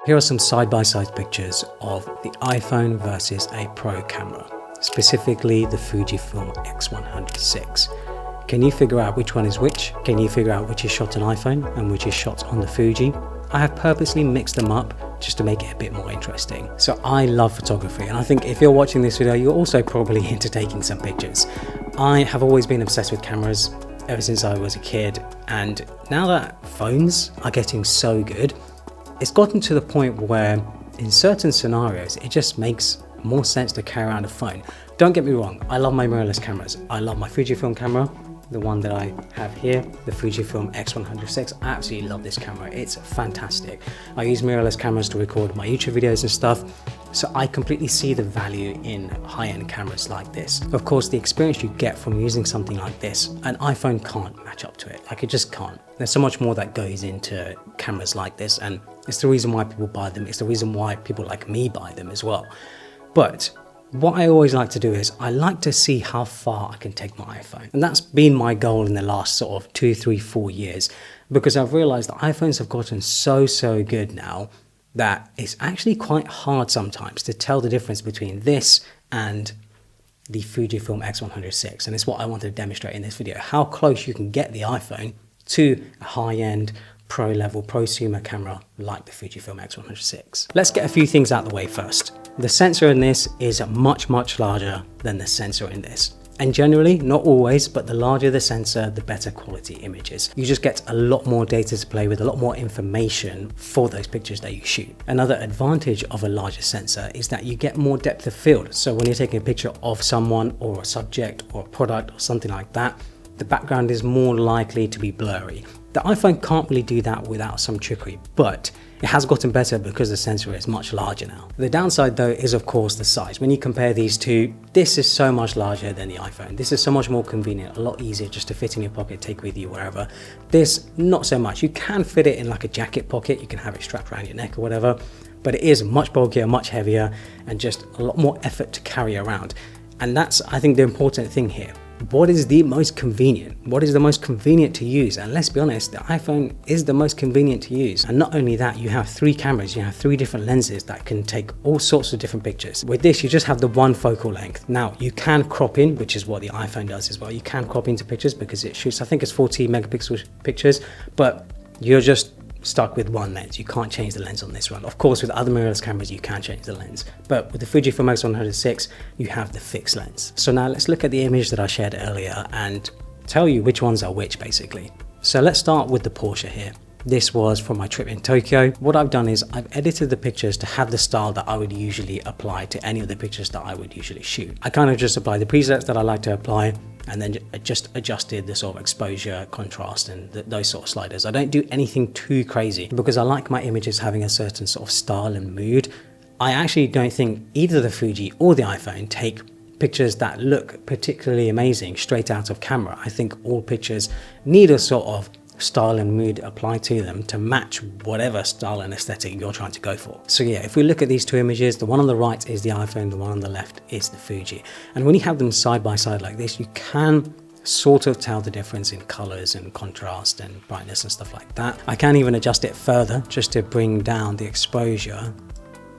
Here are some side-by-side pictures of the iPhone versus a Pro camera, specifically the Fujifilm X100VI. Can you figure out which one is which? Can you figure out which is shot on iPhone and which is shot on the Fuji? I have purposely mixed them up just to make it a bit more interesting. So I love photography, and I think if you're watching this video, you're also probably into taking some pictures. I have always been obsessed with cameras ever since I was a kid, and now that phones are getting so good, it's gotten to the point where in certain scenarios it just makes more sense to carry around a phone. Don't get me wrong, I love my mirrorless cameras. I love my Fujifilm camera, the one that I have here, the Fujifilm X100VI. I absolutely love this camera, it's fantastic. I use mirrorless cameras to record my YouTube videos and stuff, so I completely see the value in high-end cameras like this. Of course, the experience you get from using something like this, an iPhone can't match up to it, like it just can't. There's so much more that goes into cameras like this, and it's the reason why people buy them, it's the reason why people like me buy them as well. But what I always like to do is I like to see how far I can take my iPhone. And that's been my goal in the last sort of 2, 3, 4 years, because I've realized that iPhones have gotten so good now that it's actually quite hard sometimes to tell the difference between this and the Fujifilm X100VI. And it's what I wanted to demonstrate in this video, how close you can get the iPhone to a high-end pro-level prosumer camera like the Fujifilm X100VI. Let's get a few things out of the way first. The sensor in this is much larger than the sensor in this. And generally, not always, but the larger the sensor, the better quality images. You just get a lot more data to play with, a lot more information for those pictures that you shoot. Another advantage of a larger sensor is that you get more depth of field. So when you're taking a picture of someone or a subject or a product or something like that, the background is more likely to be blurry. The iPhone can't really do that without some trickery, but it has gotten better because the sensor is much larger now. The downside though is of course the size. When you compare these two, this is so much larger than the iPhone. This is so much more convenient, a lot easier just to fit in your pocket, take with you wherever. This, not so much. You can fit it in like a jacket pocket, you can have it strapped around your neck or whatever, but it is much bulkier, much heavier, and just a lot more effort to carry around. And that's, I think, the important thing here. What is the most convenient? What is the most convenient to use? And let's be honest, the iPhone is the most convenient to use. And not only that, you have 3 cameras, you have 3 different lenses that can take all sorts of different pictures. With this, you just have the one focal length. Now, you can crop in, which is what the iPhone does as well. You can crop into pictures because it shoots, I think it's 40 megapixel pictures, but you're just stuck with one lens. You can't change the lens on this one. Of course, with other mirrorless cameras, you can change the lens. But with the Fujifilm X100VI, you have the fixed lens. So now let's look at the image that I shared earlier and tell you which ones are which, basically. So let's start with the Porsche here. This was from my trip in Tokyo. What I've done is I've edited the pictures to have the style that I would usually apply to any of the pictures that I would usually shoot. I kind of just apply the presets that I like to apply, and then just adjusted the sort of exposure, contrast, and those sort of sliders. I don't do anything too crazy because I like my images having a certain sort of style and mood. I actually don't think either the Fuji or the iPhone take pictures that look particularly amazing straight out of camera. I think all pictures need a sort of style and mood applied to them to match whatever style and aesthetic you're trying to go for. So yeah, if we look at these 2 images, the one on the right is the iPhone, the one on the left is the Fuji. And when you have them side by side like this, you can sort of tell the difference in colors and contrast and brightness and stuff like that. I can even adjust it further just to bring down the exposure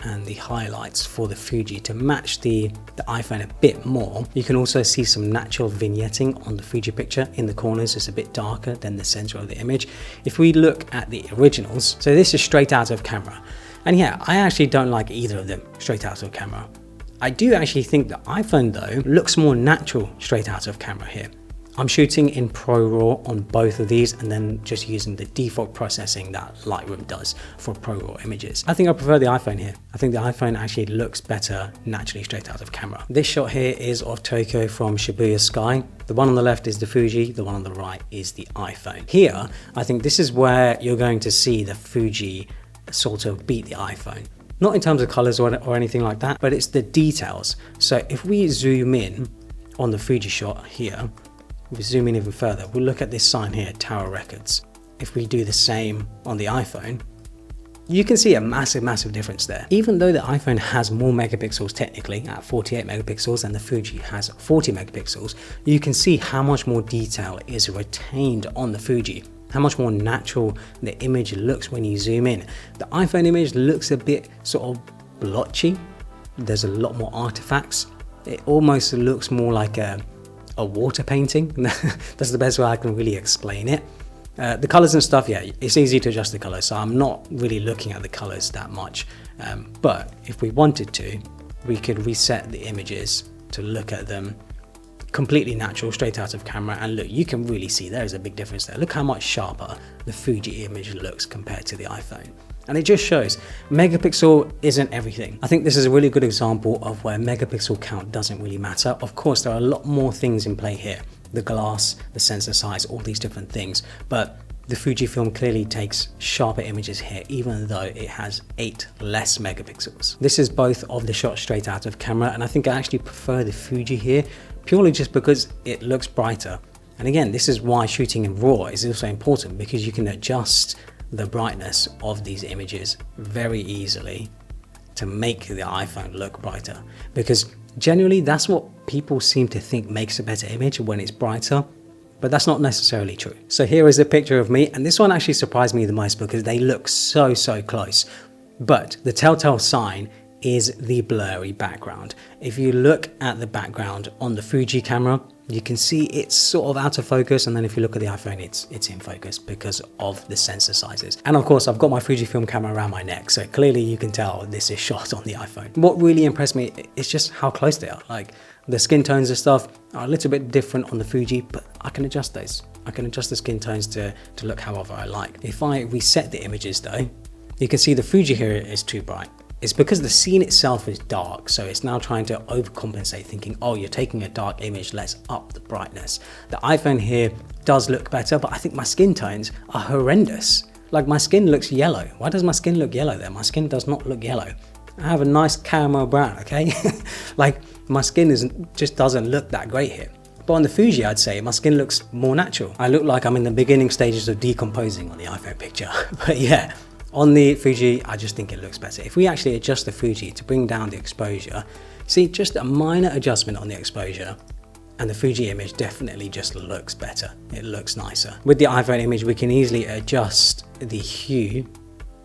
and the highlights for the Fuji to match the iPhone a bit more. You can also see some natural vignetting on the Fuji picture in the corners. It's a bit darker than the center of the image. If we look at the originals, so this is straight out of camera. And yeah, I actually don't like either of them straight out of camera. I do actually think the iPhone though looks more natural straight out of camera here. I'm shooting in Pro RAW on both of these and then just using the default processing that Lightroom does for Pro RAW images. I think I prefer the iPhone here. I think the iPhone actually looks better naturally straight out of camera. This shot here is of Tokyo from Shibuya Sky. The one on the left is the Fuji, the one on the right is the iPhone. Here, I think this is where you're going to see the Fuji sort of beat the iPhone. Not in terms of colors or anything like that, but it's the details. So if we zoom in on the Fuji shot here, if we zoom in even further, we'll look at this sign here, Tower Records. If we do the same on the iPhone, you can see a massive difference there. Even though the iPhone has more megapixels technically at 48 megapixels and the Fuji has 40 megapixels, you can see how much more detail is retained on the Fuji. how much more natural the image looks when you zoom in. The iPhone image looks a bit sort of blotchy. There's a lot more artifacts. It almost looks more like a water painting. That's the best way I can really explain it. The colors and stuff, yeah, it's easy to adjust the colors, so I'm not really looking at the colors that much. But if we wanted to, we could reset the images to look at them completely natural, straight out of camera, and look, you can really see there is a big difference there. Look how much sharper the Fuji image looks compared to the iPhone. And it just shows megapixel isn't everything. I think this is a really good example of where megapixel count doesn't really matter. Of course, there are a lot more things in play here. The glass, the sensor size, all these different things. But the Fujifilm clearly takes sharper images here, even though it has 8 less megapixels. This is both of the shots straight out of camera, and I think I actually prefer the Fuji here, purely just because it looks brighter. And again, this is why shooting in RAW is also important, because you can adjust the brightness of these images very easily to make the iPhone look brighter, because generally that's what people seem to think makes a better image, when it's brighter, but that's not necessarily true. So here is a picture of me, and this one actually surprised me the most because they look so close, but the telltale sign is the blurry background. If you look at the background on the Fuji camera, you can see it's sort of out of focus, and then if you look at the iPhone, it's in focus because of the sensor sizes. And of course, I've got my Fujifilm camera around my neck, so clearly you can tell this is shot on the iPhone. What really impressed me is just how close they are. Like, the skin tones and stuff are a little bit different on the Fuji, but I can adjust those. I can adjust the skin tones to look however I like. If I reset the images though, you can see the Fuji here is too bright. It's because the scene itself is dark, so it's now trying to overcompensate, thinking, oh, you're taking a dark image, let's up the brightness. The iPhone here does look better, but I think my skin tones are horrendous. Like, my skin looks yellow. Why does my skin look yellow there? My skin does not look yellow. I have a nice caramel brown, okay? Like, my skin just doesn't look that great here. But on the Fuji, I'd say my skin looks more natural. I look like I'm in the beginning stages of decomposing on the iPhone picture. But yeah, on the Fuji, I just think it looks better. If we actually adjust the Fuji to bring down the exposure, see, just a minor adjustment on the exposure, and the Fuji image definitely just looks better. It looks nicer. With the iPhone image, we can easily adjust the hue.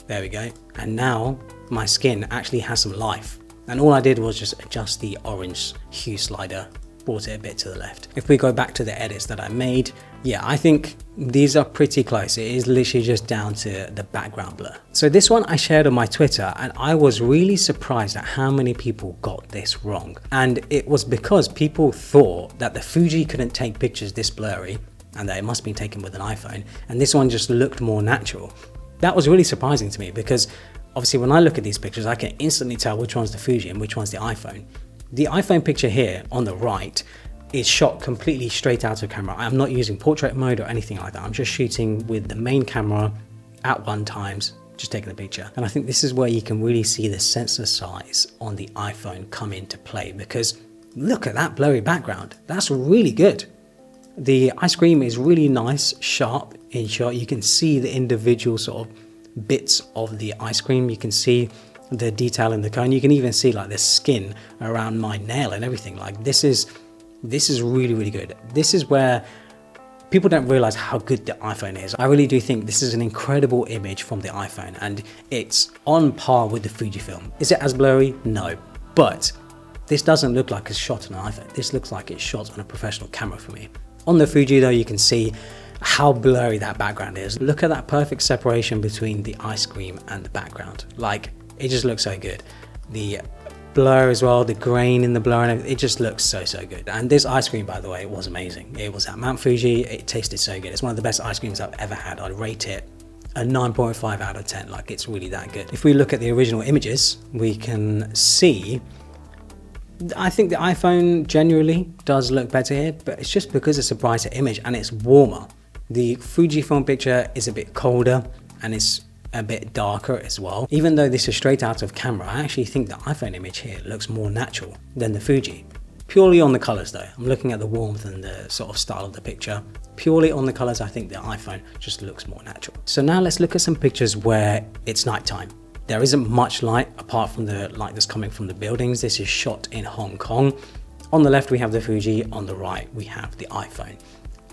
There we go. And now my skin actually has some life. And all I did was just adjust the orange hue slider, brought it a bit to the left. If we go back to the edits that I made, yeah, I think these are pretty close. It is literally just down to the background blur. So this one I shared on my Twitter, and I was really surprised at how many people got this wrong. And it was because people thought that the Fuji couldn't take pictures this blurry and that it must be taken with an iPhone, and this one just looked more natural. That was really surprising to me, because obviously when I look at these pictures, I can instantly tell which one's the Fuji and which one's the iPhone. The iPhone picture here on the right is shot completely straight out of camera. I'm not using portrait mode or anything like that. I'm just shooting with the main camera at 1x, just taking the picture. And I think this is where you can really see the sensor size on the iPhone come into play, because look at that blurry background. That's really good. The ice cream is really nice, sharp in shot. You can see the individual sort of bits of the ice cream. You can see the detail in the cone. You can even see like the skin around my nail and everything. Like, this is really good. This is where people don't realize how good the iPhone is. I really do think this is an incredible image from the iPhone, and it's on par with the Fujifilm. Is it as blurry? No, but this doesn't look like it's shot on an iPhone. This looks like it's shot on a professional camera for me. On the Fuji though, you can see how blurry that background is. Look at that perfect separation between the ice cream and the background. Like, it just looks so good. The blur as well, the grain in the blur, and it just looks so good. And this ice cream, by the way, was amazing. It was at Mount Fuji. It tasted so good. It's one of the best ice creams I've ever had. I'd rate it a 9.5 out of 10. Like, it's really that good. If we look at the original images, we can see, I think the iPhone generally does look better here, but it's just because it's a brighter image and it's warmer. The Fujifilm picture is a bit colder and it's a bit darker as well. Even though this is straight out of camera, I actually think the iPhone image here looks more natural than the Fuji. Purely on the colors though. I'm looking at the warmth and the sort of style of the picture. Purely on the colors, I think the iPhone just looks more natural. So now let's look at some pictures where it's nighttime. There isn't much light apart from the light that's coming from the buildings. This is shot in Hong Kong. On the left we have the Fuji, on the right we have the iPhone.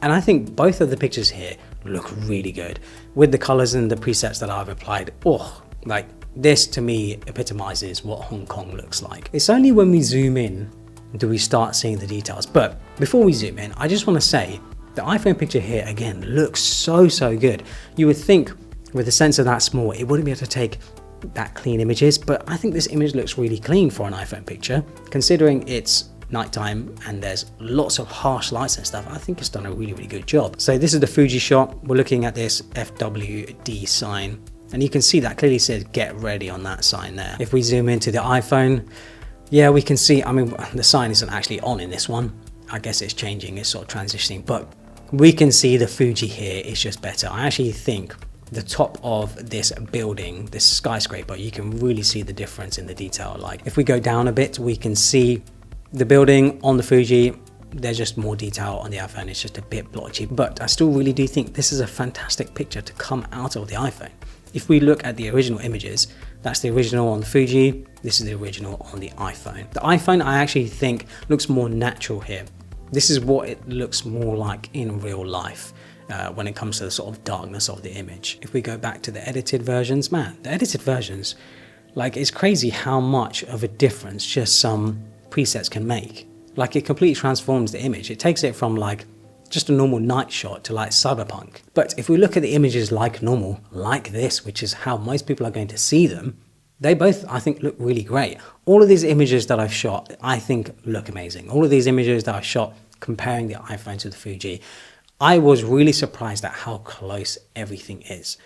And I think both of the pictures here look really good. With the colors and the presets that I've applied, oh, like this to me epitomizes what Hong Kong looks like. It's only when we zoom in do we start seeing the details. But before we zoom in, I just want to say the iPhone picture here again looks so good. You would think with a sensor that small, it wouldn't be able to take that clean images, but I think this image looks really clean for an iPhone picture, considering it's nighttime and there's lots of harsh lights and stuff. I think it's done a really good job. So this is the Fuji shot. We're looking at this FWD sign, and you can see that clearly says get ready on that sign there. If we zoom into the iPhone, yeah, we can see, I mean, the sign isn't actually on in this one. I guess it's changing, it's sort of transitioning, but we can see the Fuji here is just better. I actually think the top of this building, this skyscraper, you can really see the difference in the detail. Like if we go down a bit, we can see the building on the Fuji. There's just more detail on the iPhone. It's just a bit blotchy, but I still really do think this is a fantastic picture to come out of the iPhone. If we look at the original images, that's the original on the Fuji, this is the original on the iPhone. The iPhone I actually think looks more natural here. This is what it looks more like in real life when it comes to the sort of darkness of the image. If we go back to the edited versions, man, the edited versions, like it's crazy how much of a difference just some presets can make. Like it completely transforms the image. It takes it from like just a normal night shot to like cyberpunk. But if we look at the images like normal, like this, which is how most people are going to see them, they both, I think, look really great. All of these images that I've shot, I think look amazing. All of these images that I shot comparing the iPhone to the Fuji, I was really surprised at how close everything is.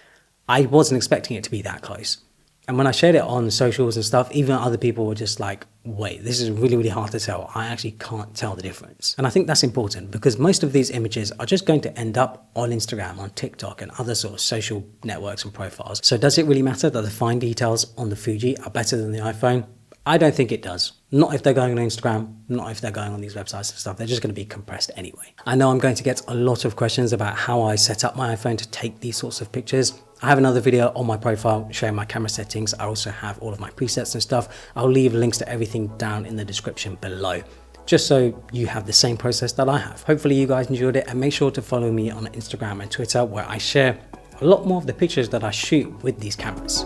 I wasn't expecting it to be that close. And when I shared it on socials and stuff, even other people were just like, wait, this is really hard to tell. I actually can't tell the difference. And I think that's important because most of these images are just going to end up on Instagram, on TikTok and other sort of social networks and profiles. So does it really matter that the fine details on the Fuji are better than the iPhone? I don't think it does. Not if they're going on Instagram, not if they're going on these websites and stuff. They're just going to be compressed anyway. I know I'm going to get a lot of questions about how I set up my iPhone to take these sorts of pictures. I have another video on my profile showing my camera settings. I also have all of my presets and stuff. I'll leave links to everything down in the description below, just so you have the same process that I have. Hopefully you guys enjoyed it, and make sure to follow me on Instagram and Twitter, where I share a lot more of the pictures that I shoot with these cameras.